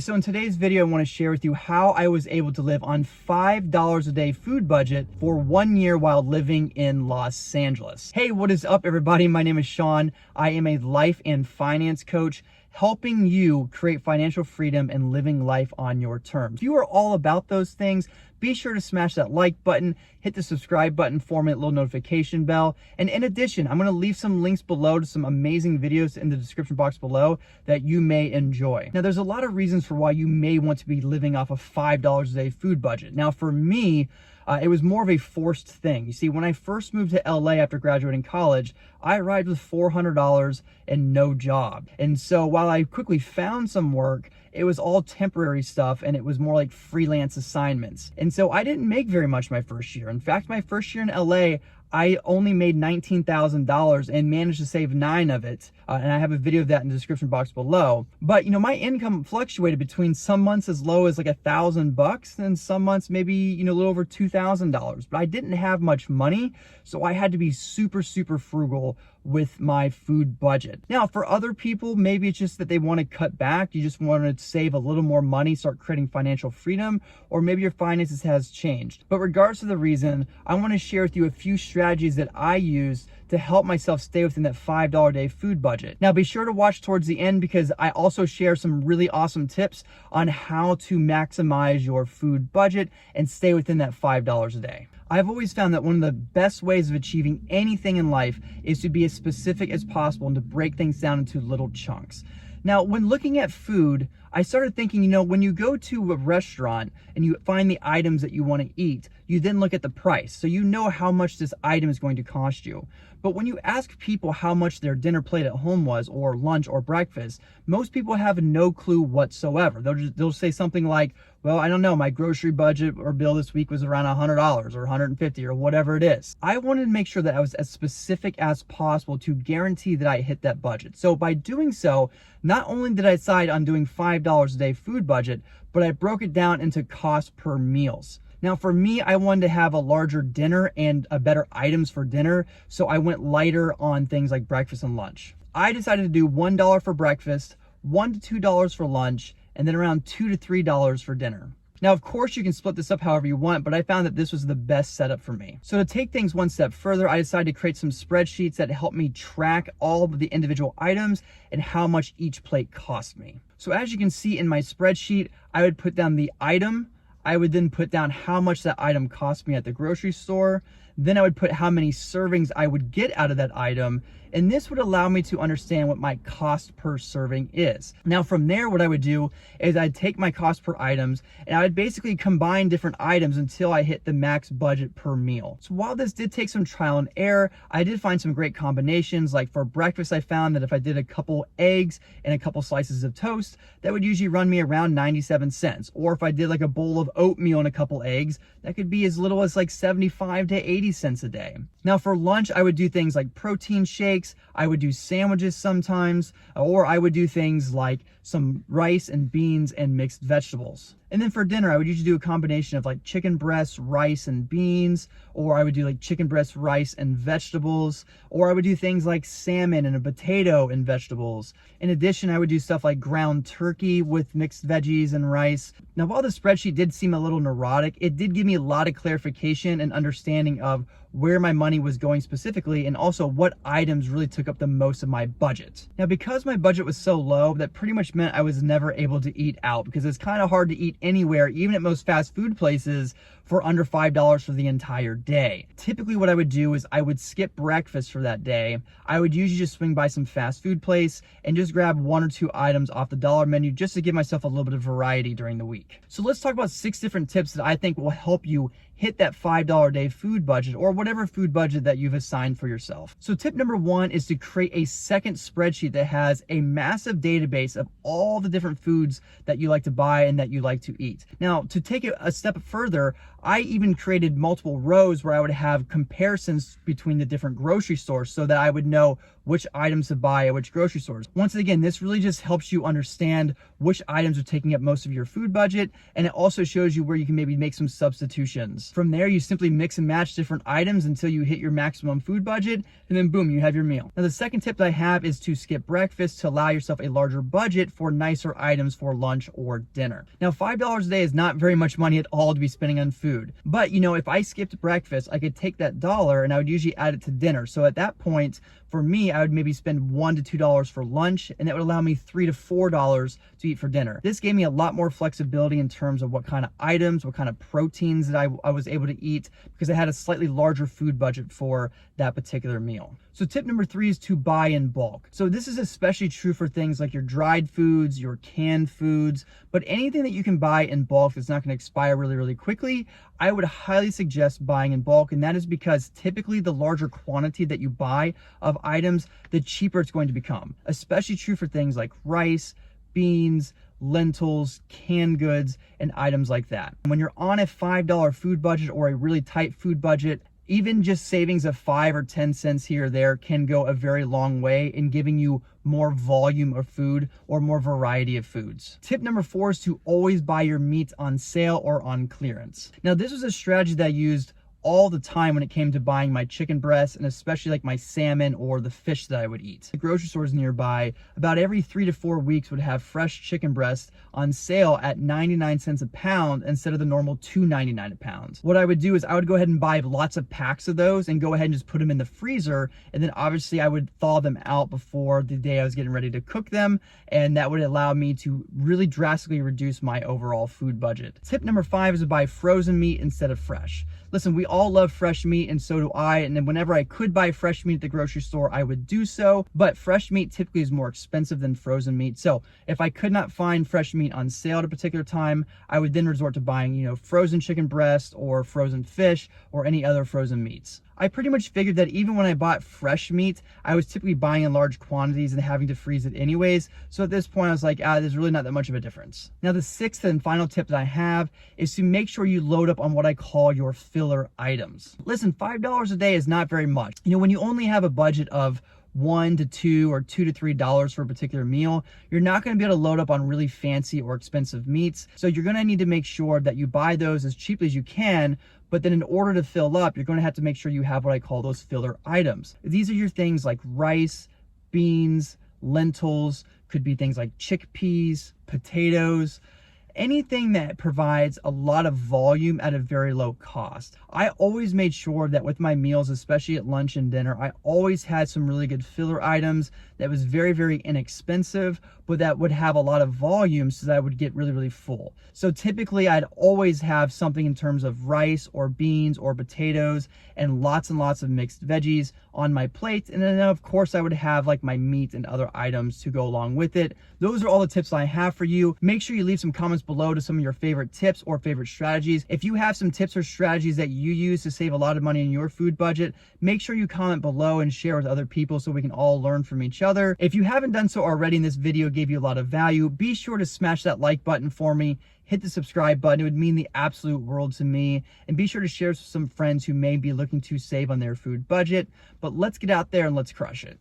So in today's video, I want to share with you how I was able to live on $5 a day food budget for 1 year while living in Los Angeles. Hey, what is up everybody? My name is Sean. I am a life and finance coach, helping you create financial freedom and living life on your terms. If you are all about those things, be sure to smash that like button, hit the subscribe button for me, that little notification bell. And in addition, I'm gonna leave some links below to some amazing videos in the description box below that you may enjoy. Now, there's a lot of reasons for why you may want to be living off a $5 a day food budget. Now, for me, it was more of a forced thing. You see, when I first moved to LA after graduating college, I arrived with $400 and no job. And so while I quickly found some work, it was all temporary stuff and it was more like freelance assignments. And so I didn't make very much my first year. In fact, my first year in LA, I only made $19,000 and managed to save 9 of it. And I have a video of that in the description box below. But you know, my income fluctuated between some months as low as like $1,000 and some months maybe, you know, a little over $2,000. But I didn't have much money, so I had to be super frugal with my food budget. Now, for other people, maybe it's just that they want to cut back. You just want to save a little more money, start creating financial freedom, or maybe your finances has changed. But regardless of the reason, I want to share with you a few strategies that I use to help myself stay within that $5 a day food budget. Now, be sure to watch towards the end because I also share some really awesome tips on how to maximize your food budget and stay within that $5 a day. I've always found that one of the best ways of achieving anything in life is to be as specific as possible and to break things down into little chunks. Now, when looking at food, I started thinking, you know, when you go to a restaurant and you find the items that you want to eat, you then look at the price. So you know how much this item is going to cost you. But when you ask people how much their dinner plate at home was, or lunch or breakfast, most people have no clue whatsoever. They'll say something like, well, I don't know, my grocery budget or bill this week was around $100 or $150 or whatever it is. I wanted to make sure that I was as specific as possible to guarantee that I hit that budget. So by doing so, not only did I decide on doing $5 a day food budget, but I broke it down into cost per meals. Now, for me, I wanted to have a larger dinner and better items for dinner, so I went lighter on things like breakfast and lunch. I decided to do $1 for breakfast, $1 to $2 for lunch, and then around $2 to $3 for dinner. Now, of course, you can split this up however you want, but I found that this was the best setup for me. So to take things one step further, I decided to create some spreadsheets that help me track all of the individual items and how much each plate cost me. So as you can see in my spreadsheet, I would put down the item. I would then put down how much that item cost me at the grocery store. Then I would put how many servings I would get out of that item. And this would allow me to understand what my cost per serving is. Now from there, what I would do is I'd take my cost per items and I would basically combine different items until I hit the max budget per meal. So while this did take some trial and error, I did find some great combinations. Like for breakfast, I found that if I did a couple eggs and a couple slices of toast, that would usually run me around 97 cents. Or if I did like a bowl of oatmeal and a couple eggs, that could be as little as like 75 to 80 cents a day. Now for lunch, I would do things like protein shakes. I would do sandwiches sometimes, or I would do things like some rice and beans and mixed vegetables. And then for dinner, I would usually do a combination of like chicken breasts, rice and beans, or I would do like chicken breast, rice and vegetables, or I would do things like salmon and a potato and vegetables. In addition, I would do stuff like ground turkey with mixed veggies and rice. Now, while the spreadsheet did seem a little neurotic, it did give me a lot of clarification and understanding of where my money was going specifically, and also what items really took up the most of my budget. Now, because my budget was so low, that pretty much meant I was never able to eat out, because it's kind of hard to eat anywhere, even at most fast food places, for under $5 for the entire day. Typically what I would do is I would skip breakfast for that day. I would usually just swing by some fast food place and just grab 1 or 2 items off the dollar menu just to give myself a little bit of variety during the week. So let's talk about 6 different tips that I think will help you hit that $5 a day food budget, or whatever food budget that you've assigned for yourself. So tip number 1 is to create a second spreadsheet that has a massive database of all the different foods that you like to buy and that you like to eat. Now, to take it a step further, I even created multiple rows where I would have comparisons between the different grocery stores so that I would know which items to buy at which grocery stores. Once again, this really just helps you understand which items are taking up most of your food budget, and it also shows you where you can maybe make some substitutions. From there, you simply mix and match different items until you hit your maximum food budget, and then boom, you have your meal. Now, the second tip that I have is to skip breakfast to allow yourself a larger budget for nicer items for lunch or dinner. Now, $5 a day is not very much money at all to be spending on food, but you know, if I skipped breakfast, I could take that dollar and I would usually add it to dinner. So at that point, for me, I would maybe spend $1 to $2 for lunch, and that would allow me $3 to $4 to eat for dinner. This gave me a lot more flexibility in terms of what kind of items, what kind of proteins that I was able to eat, because I had a slightly larger food budget for that particular meal. So tip number 3 is to buy in bulk. So this is especially true for things like your dried foods, your canned foods, but anything that you can buy in bulk that's not going to expire really, really quickly, I would highly suggest buying in bulk. And that is because typically the larger quantity that you buy of items, the cheaper it's going to become. Especially true for things like rice, beans, lentils, canned goods, and items like that. When you're on a $5 food budget or a really tight food budget, even just savings of 5 or 10 cents here or there can go a very long way in giving you more volume of food or more variety of foods. Tip number 4 is to always buy your meat on sale or on clearance. Now, this was a strategy that I used all the time when it came to buying my chicken breasts, and especially like my salmon or the fish that I would eat. The grocery stores nearby, about every 3 to 4 weeks, would have fresh chicken breasts on sale at 99 cents a pound instead of the normal $2.99 a pound. What I would do is I would go ahead and buy lots of packs of those and go ahead and just put them in the freezer, and then obviously I would thaw them out before the day I was getting ready to cook them, and that would allow me to really drastically reduce my overall food budget. Tip number 5 is to buy frozen meat instead of fresh. Listen, we all love fresh meat, and so do I, and then whenever I could buy fresh meat at the grocery store, I would do so, but fresh meat typically is more expensive than frozen meat. So if I could not find fresh meat on sale at a particular time, I would then resort to buying, you know, frozen chicken breast or frozen fish or any other frozen meats. I pretty much figured that even when I bought fresh meat, I was typically buying in large quantities and having to freeze it anyways. So at this point, I was like, there's really not that much of a difference. Now, the 6th and final tip that I have is to make sure you load up on what I call your filler items. Listen, $5 a day is not very much. You know, when you only have a budget of $1 to $2 or $2 to $3 for a particular meal, you're not going to be able to load up on really fancy or expensive meats. So you're going to need to make sure that you buy those as cheaply as you can. But then in order to fill up, you're going to have to make sure you have what I call those filler items. These are your things like rice, beans, lentils, could be things like chickpeas, potatoes, anything that provides a lot of volume at a very low cost. I always made sure that with my meals, especially at lunch and dinner, I always had some really good filler items that was very, very inexpensive, but that would have a lot of volume so that I would get really, really full. So typically I'd always have something in terms of rice or beans or potatoes and lots of mixed veggies on my plate. And then of course I would have like my meat and other items to go along with it. Those are all the tips I have for you. Make sure you leave some comments below to some of your favorite tips or favorite strategies. If you have some tips or strategies that you use to save a lot of money in your food budget, make sure you comment below and share with other people so we can all learn from each other. If you haven't done so already and this video gave you a lot of value, be sure to smash that like button for me. Hit the subscribe button. It would mean the absolute world to me. And be sure to share with some friends who may be looking to save on their food budget. But let's get out there and let's crush it.